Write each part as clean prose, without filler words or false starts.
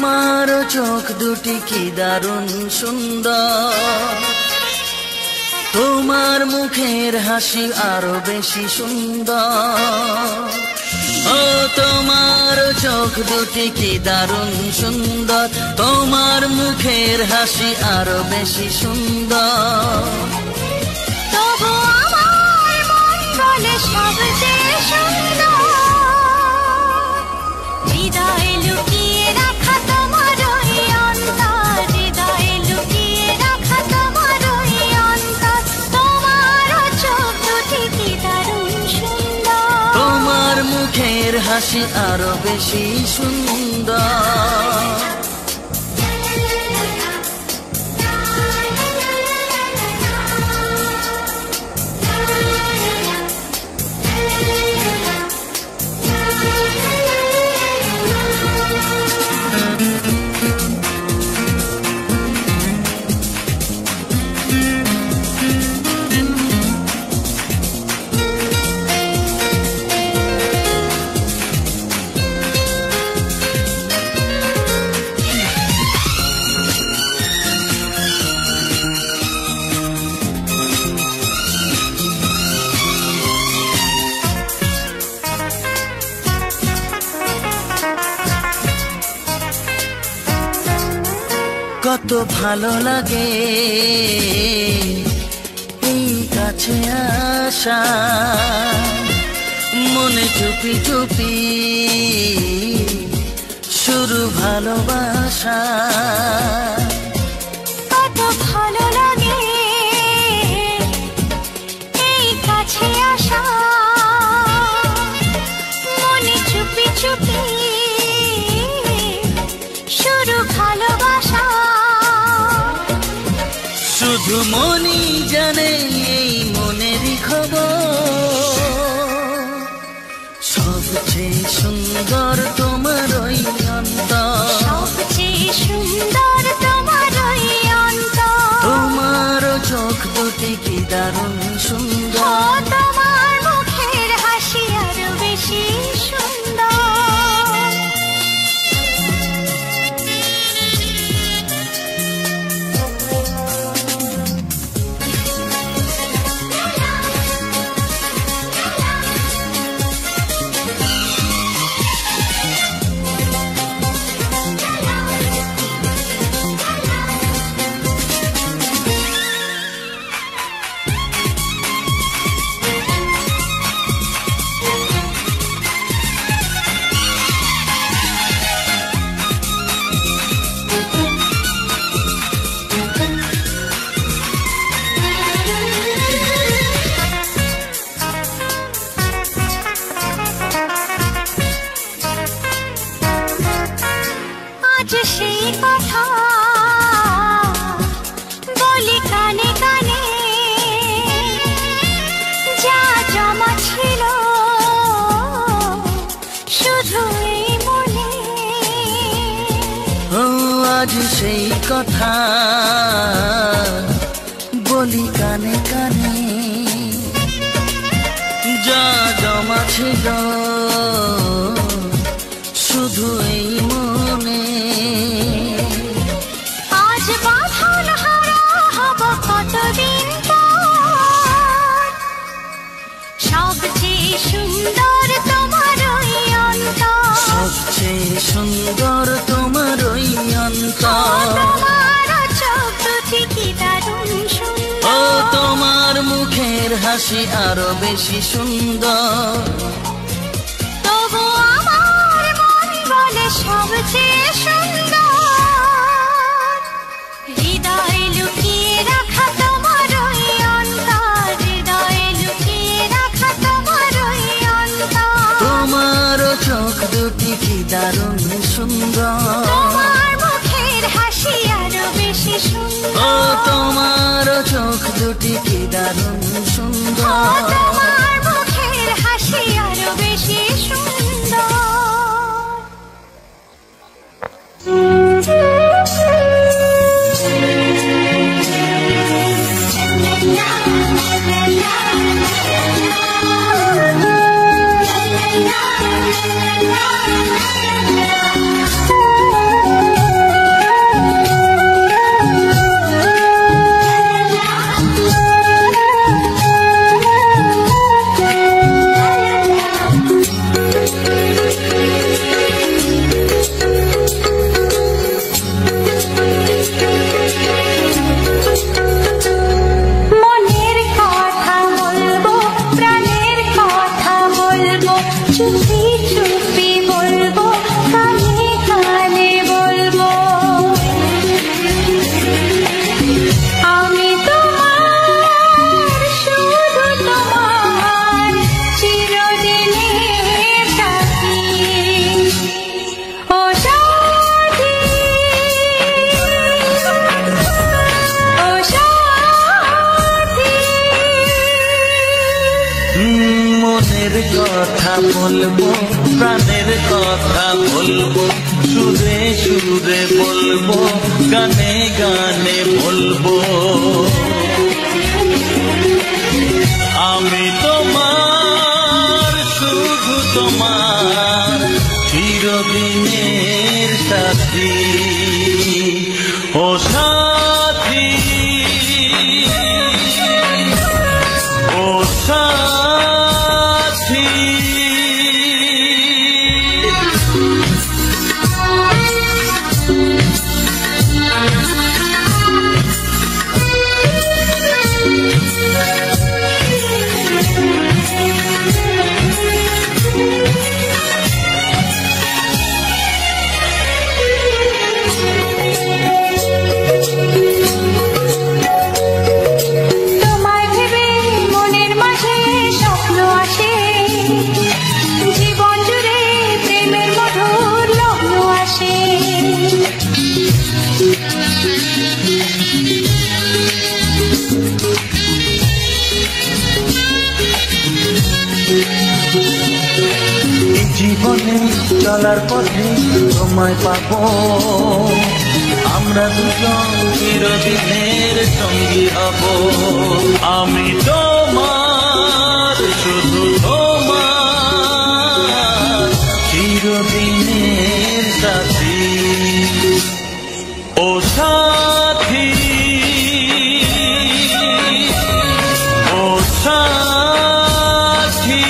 তোমার চোখ দুটি কি দারুণ সুন্দর, তোমার মুখের হাসি আরো বেশি সুন্দর। ও তোমার চোখ দুটি কি দারুণ সুন্দর, তোমার মুখের হাসি আরো বেশি সুন্দর। তবু আমার মন বলে সবচেয়ে সুন্দর, হৃদয়ে লুকিয়ে রাখা তোমার ওই অন্তর, হৃদয়ে লুকিয়ে রাখা তোমার ওই অন্তর। তোমার চোখ দুটি কি দারুণ সুন্দর, তোমার মুখের হাসি আরো বেশি সুন্দর। কত ভালো লাগে এই কাছে আসা, মনে চুপি চুপি শুরু ভালোবাসা। কত ভালো লাগে এই কাছে আসা, মনে চুপি চুপি শুরু ভালোবাসা। শুধু মনই জানে এই মনেরই খবর, সবচেয়ে সুন্দর তোমার ওই অন্তর, সবচেয়ে সুন্দর তোমার ওই অন্তর। তোমার চোখ দুটি কি দারুণ সুন্দর, তোমার মুখের হাসি আরো বেশি সুন্দর। আজ সেই কথা বলি কানে কানে, যা জমা ছিল শুধু এই মনে। ও আজ সেই কথা বলি কানে কানে, যা জমা ছিল শুধু এই মনে। আজ বাঁধন হারা হব কতদিন পর, সবচেয়ে সুন্দর তোমার ওই অন্তর, সবচেয়ে সুন্দর তোমার ওই অন্তর। তোমার চোখ দুটি কি দারুণ সুন্দর, ও তোমার মুখের হাসি আরো বেশি সুন্দর। তবু আমার মন বলে সবচেয়ে সুন্দর, হৃদয়ে লুকিয়ে রাখা তোমার ওই অন্তর, হৃদয়ে লুকিয়ে রাখা তোমার ওই অন্তর। তোমার চোখ দুটি কি দারুণ সুন্দর, তোমার মুখের হাসি আরো বেশি সুন্দর, ও তোমার চোখ দুটি কি দারুণ সুন্দর। তোমার মুখের হাসি আরো বেশি সুন্দর। চুপি চুপি বলবো, কানে কানে বলবো। আমি তোমার, শুধু তোমার, চিরদিনের সাথী। ও সাথী, ও সাথী। মনের কথা বলবো, প্রাণের কথা বলবো, সুরে সুরে বলবো, গানে গানে বলবো। আমি তোমার, শুধু তোমার, চিরদিনের সাথী। ও সাথী, ও সাথী। তোমায় ভেবে মনের মাঝে স্বপ্ন আসে, জীবন জুড়ে প্রেমের মধুর লগ্ন আসে। এই জীবনে চলার পথে তোমায় পাবো, আমরা দুজন চিরদিনের সঙ্গী হব। আমি তোমার, শুধু তোমার, চিরদিনের সাথী। ও সাথী, ও সাথী।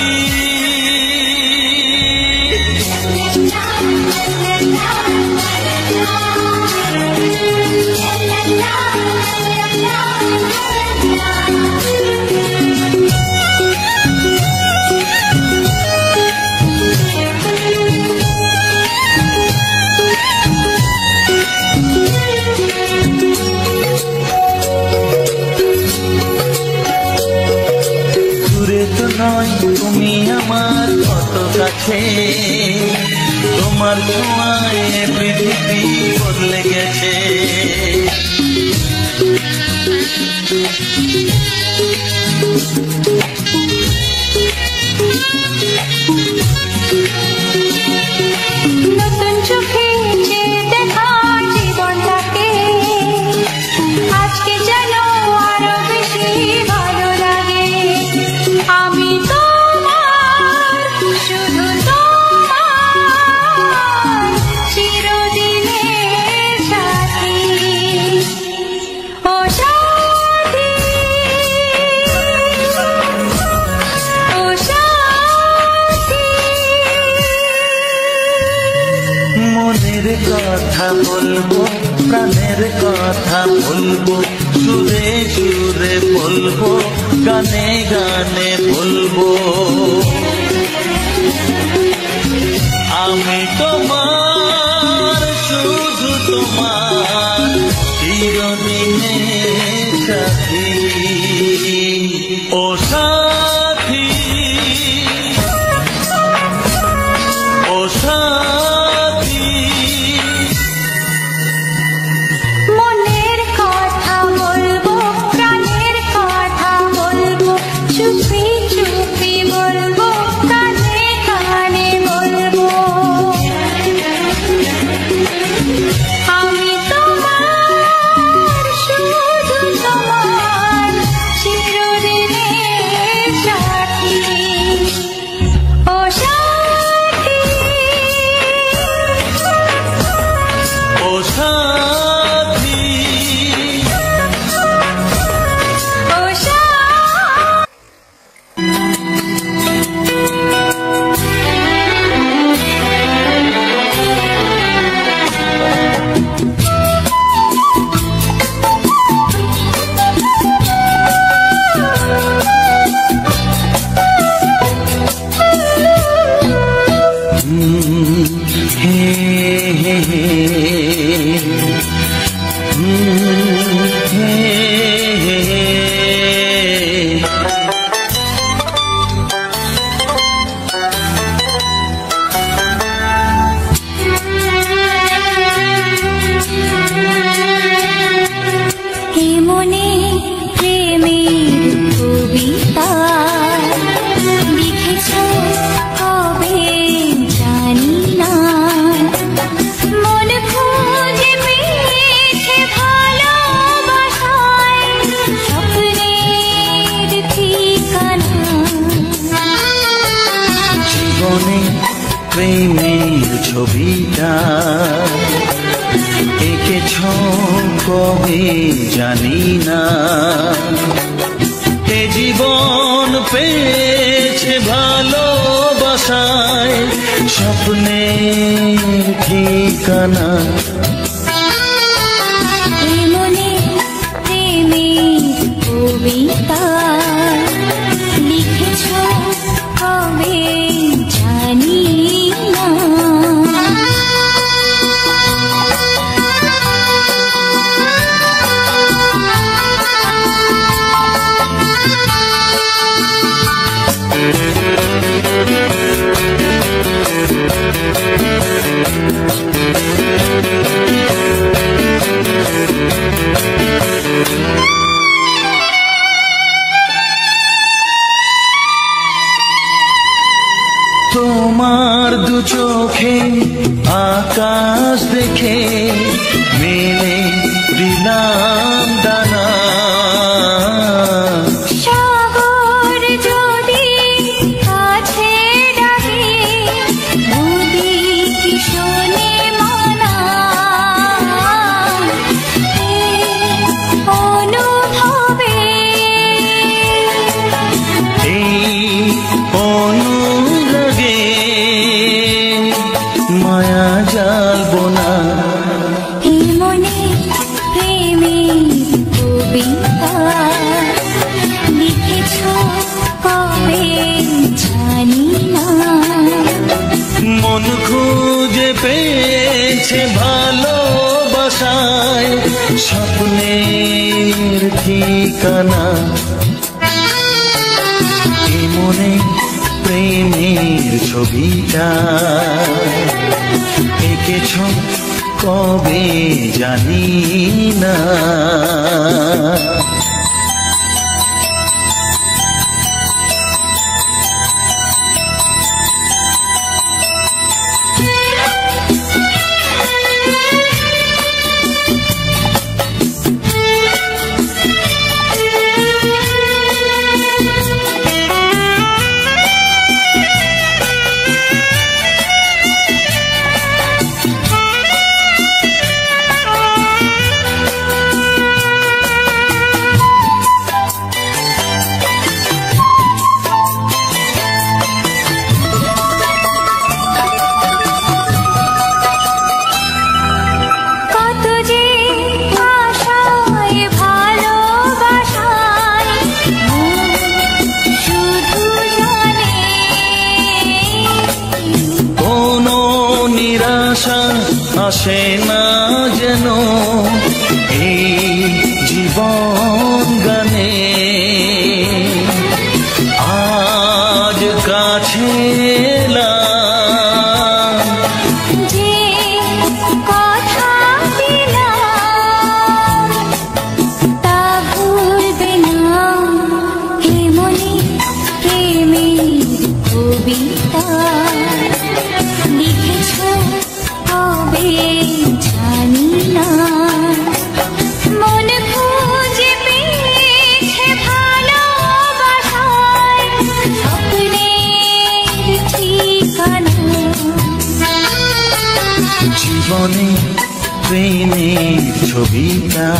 দূরে তো নয় তুমি আমার কত কাছে, তোমার ছোঁয়ায় পৃথিবী বদলে গেছে। নতুন চোখে চেয়ে দেখা জীবনটাকে, আজকে যেন আরো বেশি ভালো লাগে। আমি তোমার, শুধু তোমার, চিরদিনের সাথী। ও সাথী, ও সাথী। মনের কথা বলবো, প্রাণের কথা বলবো, সুরে সুরে বলবো, গানে গানে বলবো। আমি তোমার, শুধু তোমার, চিরদিনের সাথী। ও সাথী, ও সাথী। মনের কথা বলবো, প্রাণের কথা বলবো, চুপি চুপি বলবো, কানে কানে বলবো। হে হে হে হে হে। মনে প্রেমের কবিতা লিখেছ কবে জানি না, মন খুঁজে পেয়েছে ভালোবাসায় স্বপ্নের ঠিকানা। জীবনে প্রেমের ছবিটা এঁকেছ কবে জানি না, এ জীবন পেয়েছে ভালোবাসায় স্বপ্নের ঠিকানা। মনে প্রেমের কবিতা লিখেছ কবে জানি না। তোমার দু চোখে আকাশ দেখে মেলে দিলাম দানা। সাগর যদি কাছে ডাকে নদী কি শোনে মানা, অনুভবে এই অনুরাগে মায়া জালবো না। মনে প্রেমের কবিতা লিখেছ কবে জানি না, মন খুঁজে পেয়েছে ভালোবাসায় স্বপ্নের ঠিকানা। এ মনে প্রেমের ছবিটা এঁকেছ কবে জানি না। কত যে আশায় ভালোবাসায় শুধু জানে কোনো নিরাশা আসে না যেন এই জীবন গানে। আজ কাছে এলাম যে কথা দিলাম তা ভুলবে না। হে মনে প্রেমের কবিতা লিখেছ কবে জানি না, মন খুঁজে পেয়েছে ভালোবাসায় স্বপ্নের ঠিকানা। জীবনে প্রেমের ছবিটা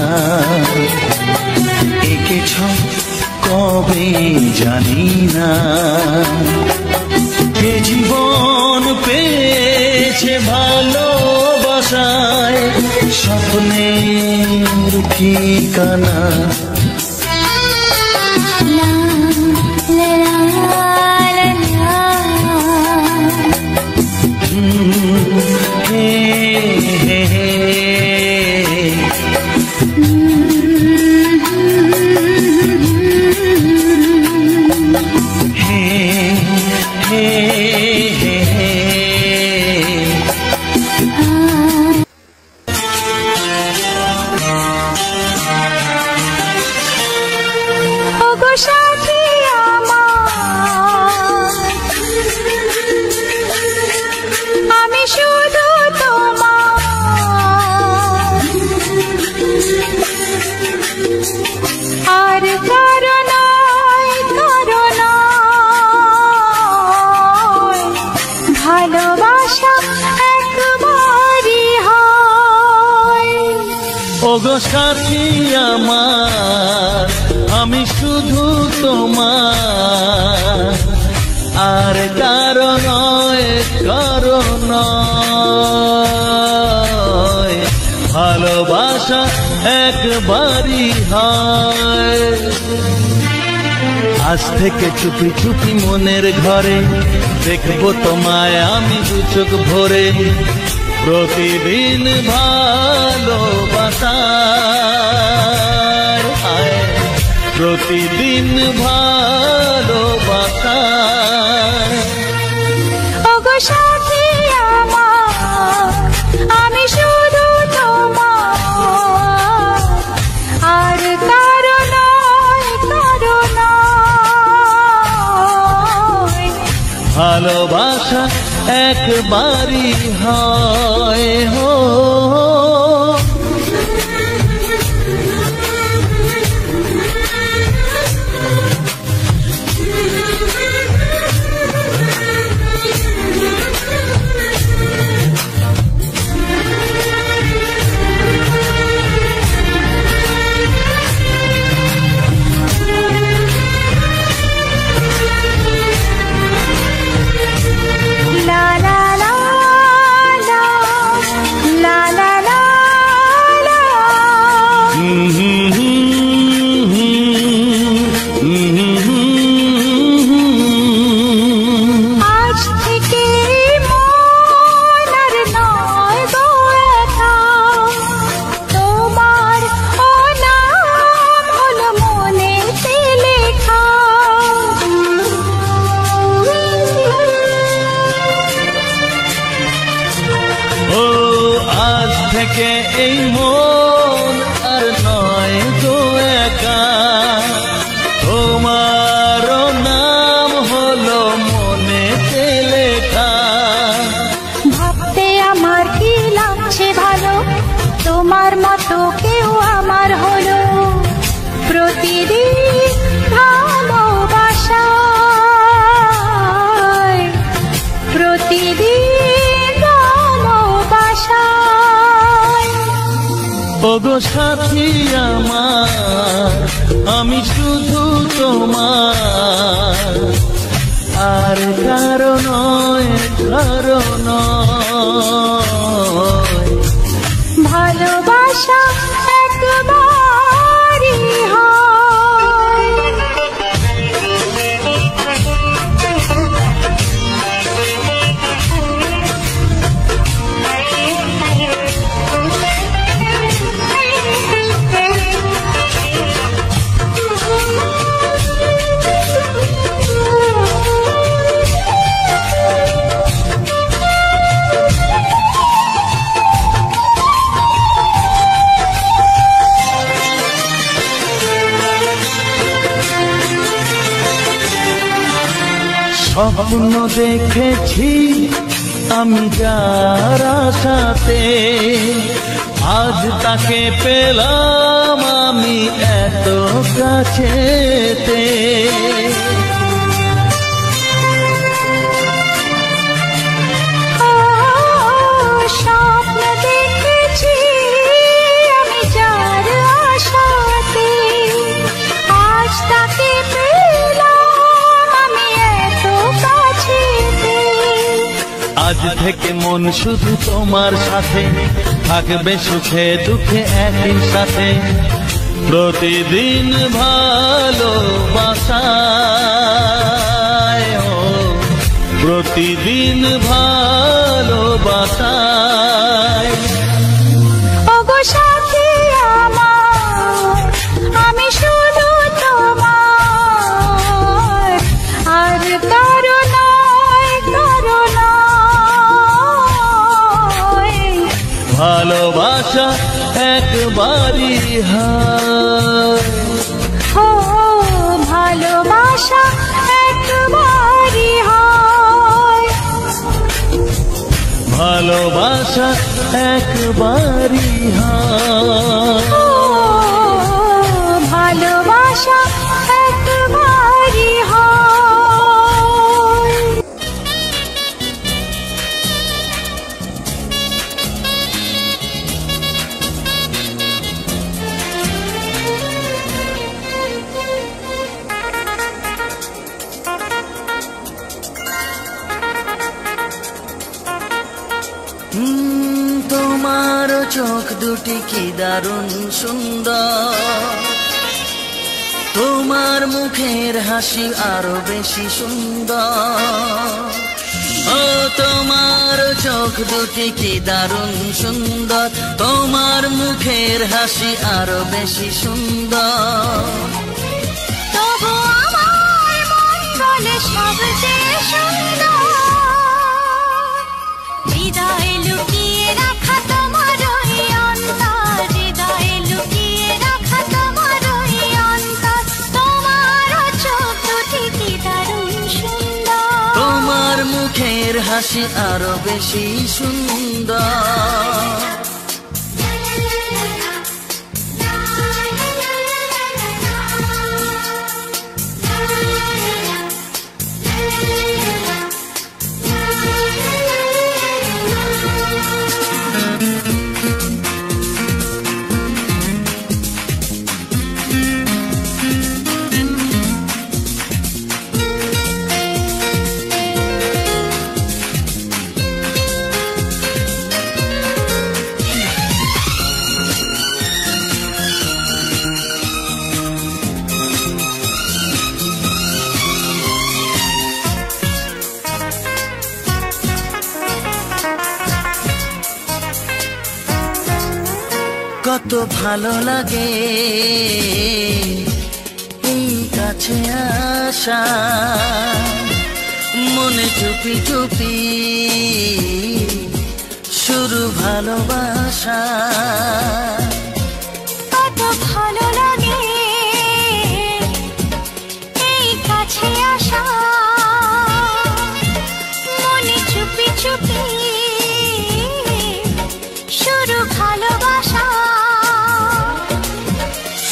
এঁকেছ কবে জানি না, এ জীবন পেয়েছে ভালোবাসায় স্বপ্নের ঠিকানা। লা লা লা লা লা। ওগো সাথী আমার আমি শুধু তোমার, আর কারো নয় কারো নয়। ভালোবাসা একবারই হয়। আজ থেকে চুপি চুপি মনের ঘরে দেখবো তোমায় আমি দু চোখ ভরে। প্রতিদিন ভালোবাসা, প্রতিদিন ভালোবাসা। ওগো সাথী আমার আমি শুধু তোমার, আর কারো নয় কারো নয়। ভালোবাসা একবারই হয় হো। থেকে এই মন আর নয় তো একা, তোমার নাম হলো মনেতে লেখা। ভাবতে আমার কি লাগছে ভালো, তোমার মতো কেউ আমার হলো। প্রতিদিন ভালোবাসায়, প্রতিদিন ভালোবাসায়। ওগো সাথী আমার আমি শুধু তোমার, আর কারো নয় কারো নয়। ভালোবাসা একবারই হয়। স্বপ্ন দেখেছি আমি যার আশাতে, আজ তাকে পেলাম আমি এত কাছেতে। স্বপ্ন দেখেছি আমি যার আশাতে, আজ তাকে পেলাম আমি এত কাছেতে। আজ থেকে মন শুধু তোমার সাথে, থাকবে সুখে দুঃখে একই সাথে। প্রতিদিন ভালোবাসায়, প্রতিদিন ভালোবাসায়। ওগো সাথী আমার আমি শুধু তোমার, আর কারো নয় কারো নয়। ভালোবাসা একবারই হয়। ও ভালোবাসা একবারই হয়। ভালোবাসা একবারই হয়। ও ভালোবাসা একবারই হয়। তোমার চোখ দুটি কি দারুণ সুন্দর, তোমার মুখের হাসি আরো বেশি সুন্দর। ও তোমার চোখ দুটি কি দারুণ সুন্দর, তোমার মুখের হাসি আরো বেশি সুন্দর। তবু আমার মন বলে সবচেয়ে সুন্দর, হৃদয়ে লুকিয়ে রাখা তোমার ওই অন্তর, হৃদয়ে লুকিয়ে রাখা তোমার ওই অন্তর। তোমার চোখ দুটি কি দারুণ সুন্দর, তোমার মুখের হাসি আরো বেশি সুন্দর। কত ভালো লাগে এই কাছে আসা, মনে চুপি চুপি শুরু ভালোবাসা। কত ভালো লাগে এই কাছে আসা, মনে চুপি চুপি শুরু ভালোবাসা।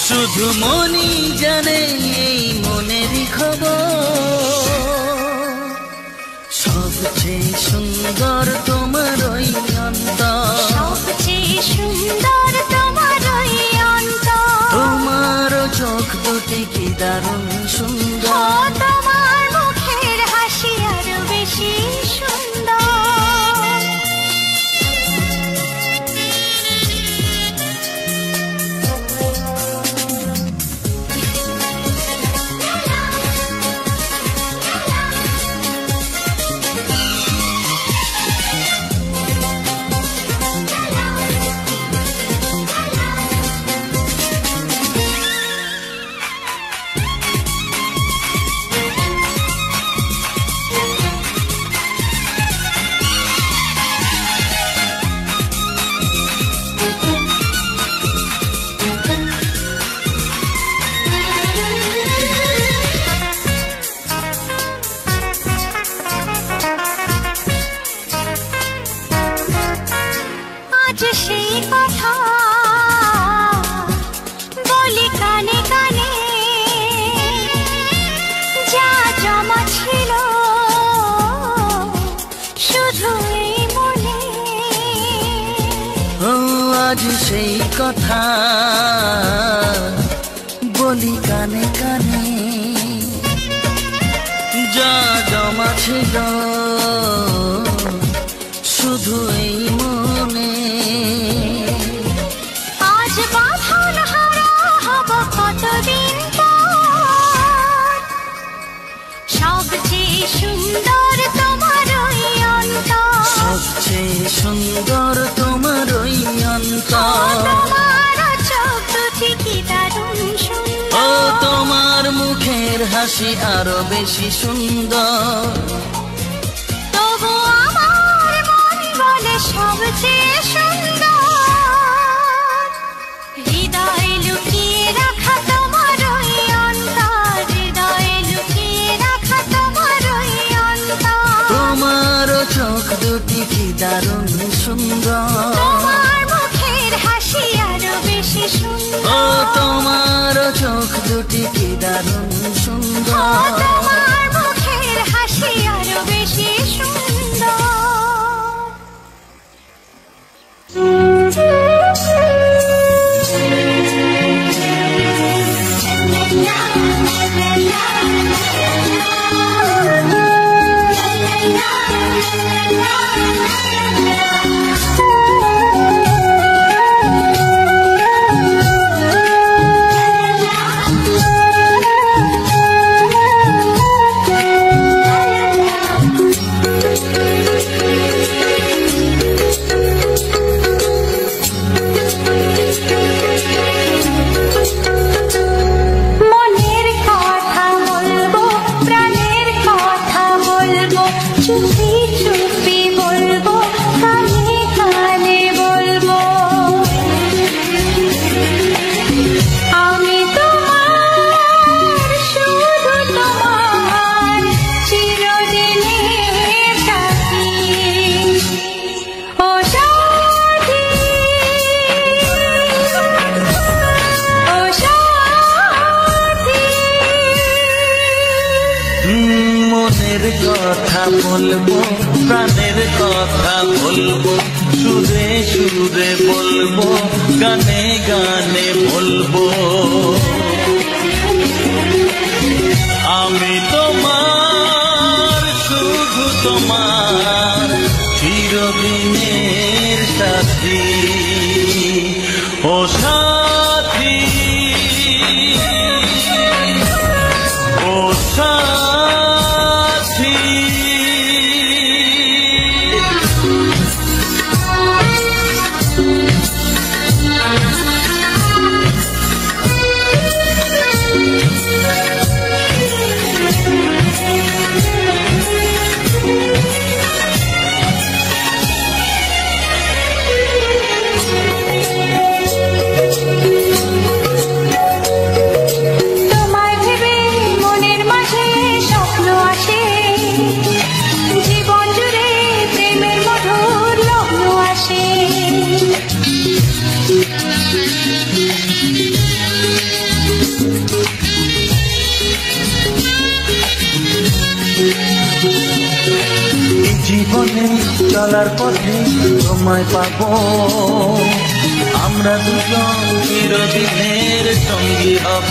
শুধু মনই জানে এই মনেরই খবর, সবচেয়ে সুন্দর তোমার ওই অন্তর, সবচেয়ে সুন্দর তোমার ওই অন্তর। তোমার চোখ দুটি কি দারুণ সুন্দর, তোমার মুখের হাসি আরো বেশি সুন্দর। আজ সেই কথা বলি কানে কানে, যা জমা ছিল শুধু এই মনে। ও আজ সেই কথা বলি কানে কানে, যা জমা ছিল শুধু এই মনে। আজ বাঁধন হারা হব কতদিন পর, সবচেয়ে সুন্দর তোমার ওই অন্তর, সবচেয়ে সুন্দর তোমার ওই অন্তর। তোমার চোখ দুটি কি দারুণ ও সুন্দর, তোমার মুখের হাসি আরো বেশি সুন্দর। তবু আমার মন বলে সবচেয়ে সুন্দর, হৃদয়ে লুকিয়ে রাখা তোমার ওই অন্তর, হৃদয়ে লুকিয়ে রাখা তোমার ওই অন্তর। তোমার চোখ দুটি কি দারুণ সুন্দর, তোমার মুখের হাসি আরো বেশি সুন্দর, ও তোমার চোখ দুটি কি দারুণ সুন্দর। তোমার মুখের হাসি আরো বেশি সুন্দর। মনের কথা বলবো, প্রাণের কথা বলবো, সুরে সুরে বলবো, গানে গানে বলবো। আমি তোমার, শুধু তোমার, চিরদিনের সাথী। ও সাথী, ও সাথী, জীবনে চলার পথে তোমায় পাবো, আমরা দুজন চিরদিনের সঙ্গী হব।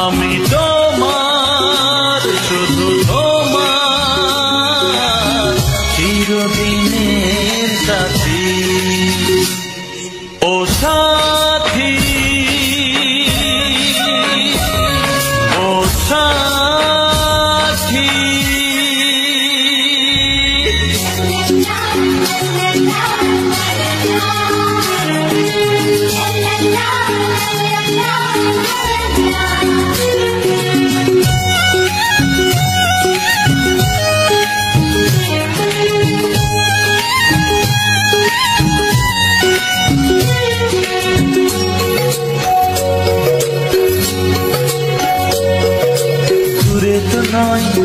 আমি তোমার, শুধু তোমার, চিরদিনের সাথী। ও সাথী, ও সাথী,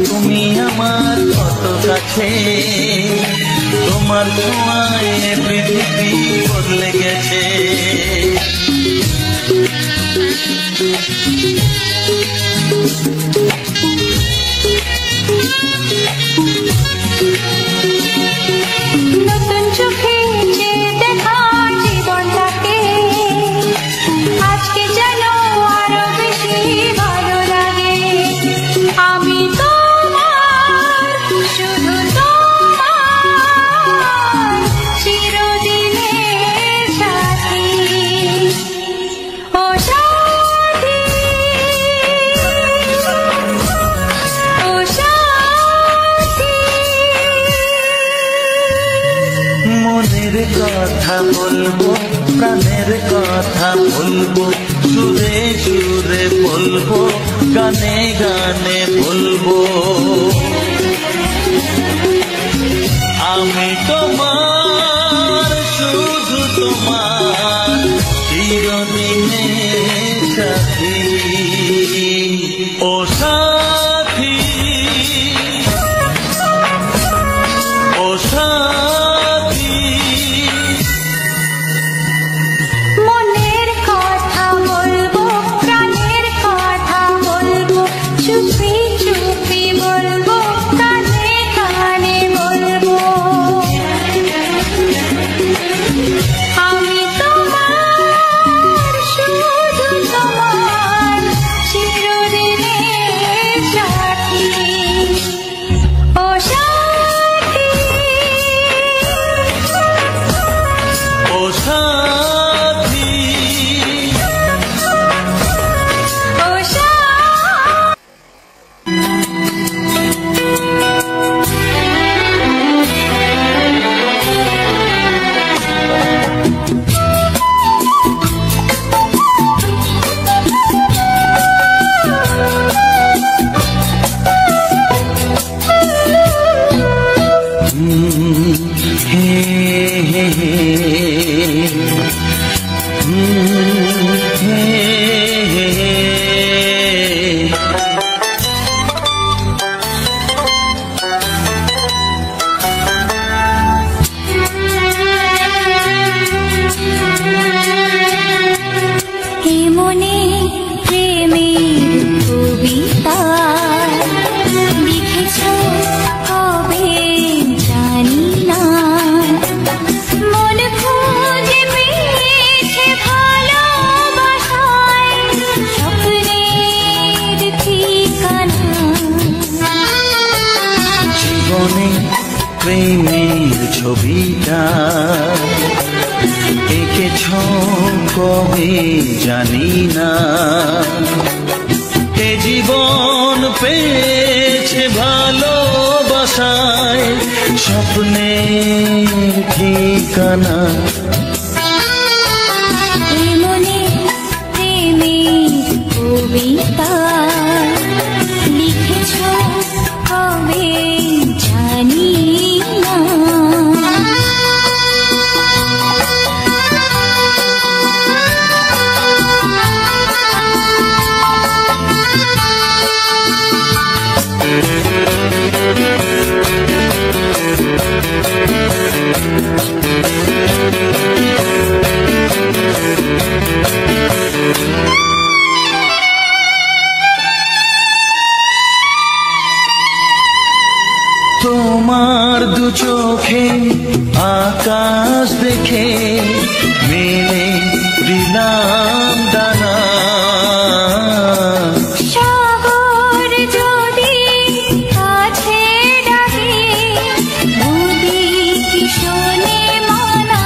তুমি আমার কত কাছে, তোমার ছোঁয়ায় পৃথিবী বদলে গেছে। নতুন চোখে দেখা জীবনটাকে আজকে যেন আরো বেশি ভালো লাগে। আমি তোমার, শুধু তোমার, চিরদিনের সাথী। ও সাথী, ও সাথী, মনের কথা বলবো, প্রাণের কথা বলবো, সুরে সুরে বলবো, গানে গানে বলবো। আমি তোমার, শুধু তোমার, চিরদিনের সাথী। ও সাথী, ও সাথী, মনের কথা বলবো, প্রাণের কথা বলবো, চুপি চুপি বলবো, কানে কানে বলবো। প্রেমের ছবিটা এঁকেছ কবে জানি না, এ জীবন পেয়েছে ভালোবাসায় স্বপ্নের ঠিকানা। মনে প্রেমের কবিতা লিখেছ কবে জানি না। তোমার দু চোখে আকাশ দেখে মেলে দিলাম দানা, সাগর যদি কাছে ডাকে নদী কি শোনে মানা,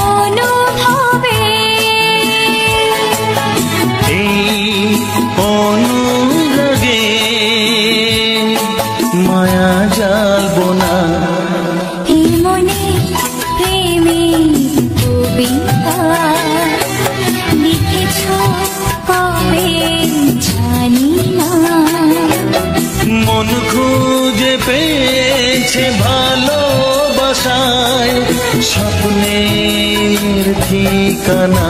অনুভবে এই অনুরাগে মায়া জালবো না। এ মনে প্রেমের কবিতা লিখেছ কবে জানি না। মন খুঁজে পেয়েছে ভালোবাসায় স্বপ্নের ঠিকানা।